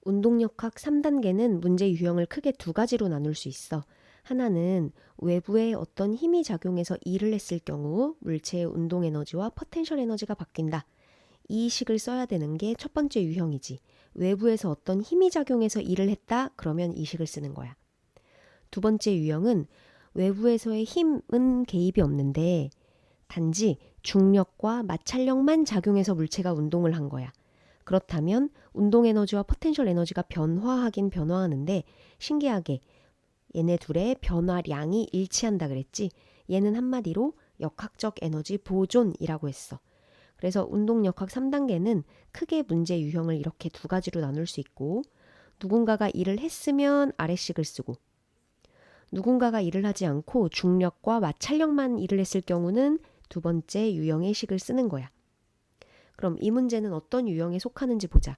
운동역학 3단계는 문제 유형을 크게 두 가지로 나눌 수 있어. 하나는 외부의 어떤 힘이 작용해서 일을 했을 경우 물체의 운동 에너지와 포텐셜 에너지가 바뀐다. 이 식을 써야 되는 게 첫 번째 유형이지. 외부에서 어떤 힘이 작용해서 일을 했다? 그러면 이 식을 쓰는 거야. 두 번째 유형은 외부에서의 힘은 개입이 없는데 단지 중력과 마찰력만 작용해서 물체가 운동을 한 거야. 그렇다면 운동 에너지와 포텐셜 에너지가 변화하긴 변화하는데 신기하게 얘네 둘의 변화량이 일치한다 그랬지. 얘는 한마디로 역학적 에너지 보존이라고 했어. 그래서 운동역학 3단계는 크게 문제 유형을 이렇게 두 가지로 나눌 수 있고 누군가가 일을 했으면 아래식을 쓰고 누군가가 일을 하지 않고 중력과 마찰력만 일을 했을 경우는 두 번째 유형의 식을 쓰는 거야. 그럼 이 문제는 어떤 유형에 속하는지 보자.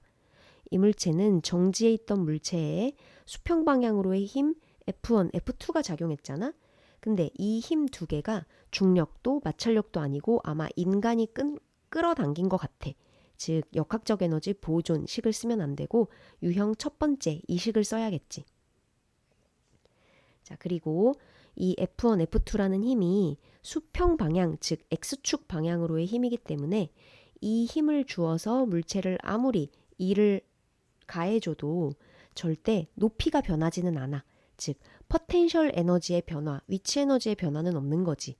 이 물체는 정지해 있던 물체에 수평 방향으로의 힘 F1, F2가 작용했잖아. 근데 이 힘 두 개가 중력도 마찰력도 아니고 아마 인간이 끌어당긴 것 같아. 즉 역학적 에너지 보존 식을 쓰면 안 되고 유형 첫 번째 이 식을 써야겠지. 자, 그리고 이 F1, F2라는 힘이 수평 방향, 즉 X축 방향으로의 힘이기 때문에 이 힘을 주어서 물체를 아무리 일을 가해줘도 절대 높이가 변하지는 않아. 즉, 포텐셜 에너지의 변화, 위치 에너지의 변화는 없는 거지.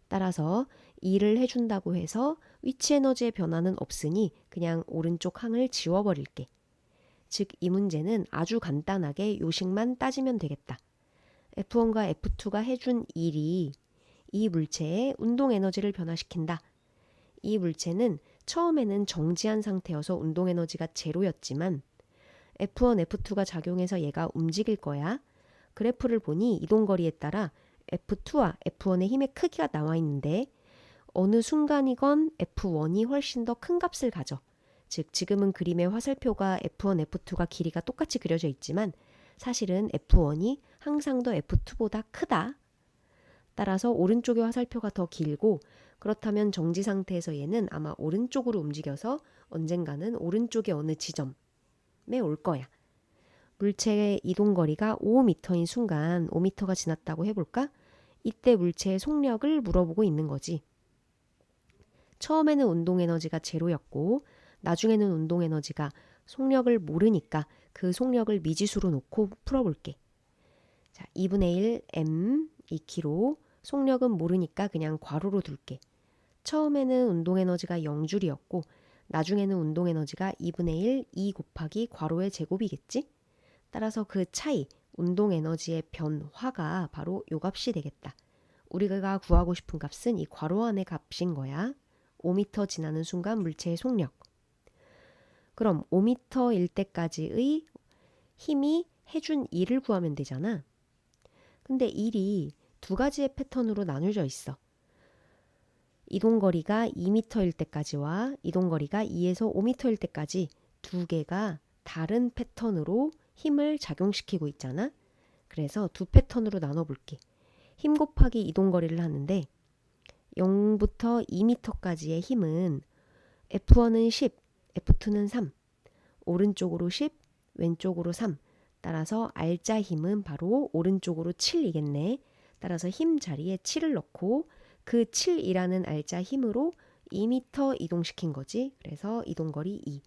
따라서 일을 해준다고 해서 위치 에너지의 변화는 없으니 그냥 오른쪽 항을 지워버릴게. 즉, 이 문제는 아주 간단하게 요식만 따지면 되겠다. F1과 F2가 해준 일이 이 물체의 운동 에너지를 변화시킨다. 이 물체는 처음에는 정지한 상태여서 운동 에너지가 제로였지만 F1, F2가 작용해서 얘가 움직일 거야. 그래프를 보니 이동거리에 따라 F2와 F1의 힘의 크기가 나와 있는데 어느 순간이건 F1이 훨씬 더 큰 값을 가져. 즉 지금은 그림의 화살표가 F1, F2가 길이가 똑같이 그려져 있지만 사실은 F1이 항상 더 F2보다 크다. 따라서 오른쪽의 화살표가 더 길고 그렇다면 정지 상태에서 얘는 아마 오른쪽으로 움직여서 언젠가는 오른쪽의 어느 지점에 올 거야. 물체의 이동거리가 5m인 순간 5m가 지났다고 해볼까? 이때 물체의 속력을 물어보고 있는 거지. 처음에는 운동 에너지가 제로였고 나중에는 운동 에너지가 속력을 모르니까 그 속력을 미지수로 놓고 풀어볼게. 자, 2분의 1 m 2kg 속력은 모르니까 그냥 괄호로 둘게. 처음에는 운동 에너지가 0줄이었고 나중에는 운동 에너지가 2분의 1 2 곱하기 괄호의 제곱이겠지? 따라서 그 차이, 운동 에너지의 변화가 바로 요 값이 되겠다. 우리가 구하고 싶은 값은 이 괄호 안의 값인 거야. 5m 지나는 순간 물체의 속력. 그럼 5m일 때까지의 힘이 해준 일을 구하면 되잖아. 근데 일이 두 가지의 패턴으로 나눠져 있어. 이동거리가 2m일 때까지와 이동거리가 2에서 5m일 때까지 두 개가 다른 패턴으로 힘을 작용시키고 있잖아. 그래서 두 패턴으로 나눠볼게. 힘 곱하기 이동거리를 하는데 0부터 2m까지의 힘은 F1은 10, F2는 3, 오른쪽으로 10, 왼쪽으로 3. 따라서 R자 힘은 바로 오른쪽으로 7이겠네. 따라서 힘 자리에 7을 넣고 그 7이라는 R자 힘으로 2m 이동시킨 거지. 그래서 이동거리 2.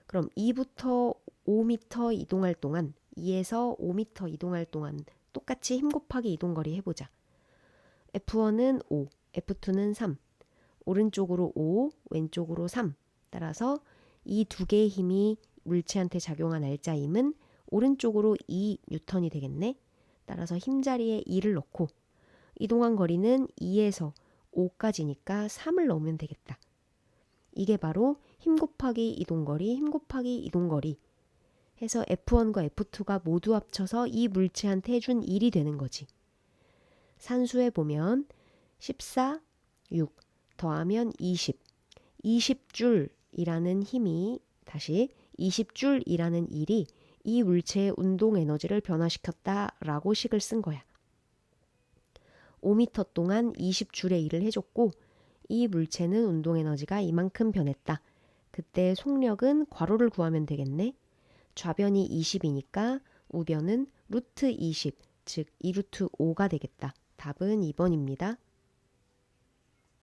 그럼 2부터 5m 이동할 동안 2에서 5m 이동할 동안 똑같이 힘 곱하기 이동거리 해보자. F1은 5, F2는 3. 오른쪽으로 5, 왼쪽으로 3. 따라서 이 두 개의 힘이 물체한테 작용한 R자 힘은 오른쪽으로 2N이 되겠네. 따라서 힘 자리에 2를 넣고 이동한 거리는 2에서 5까지니까 3을 넣으면 되겠다. 이게 바로 힘 곱하기 이동거리, 힘 곱하기 이동거리 해서 F1과 F2가 모두 합쳐서 이 물체한테 해준 일이 되는 거지. 산수에 보면 14, 6 더하면 20, 20줄이라는 힘이 다시 20줄이라는 일이 이 물체의 운동 에너지를 변화시켰다라고 식을 쓴 거야. 5m 동안 20줄의 일을 해줬고 이 물체는 운동 에너지가 이만큼 변했다. 그때 속력은 괄호를 구하면 되겠네. 좌변이 20이니까 우변은 루트 20, 즉 2루트 5가 되겠다. 답은 2번입니다.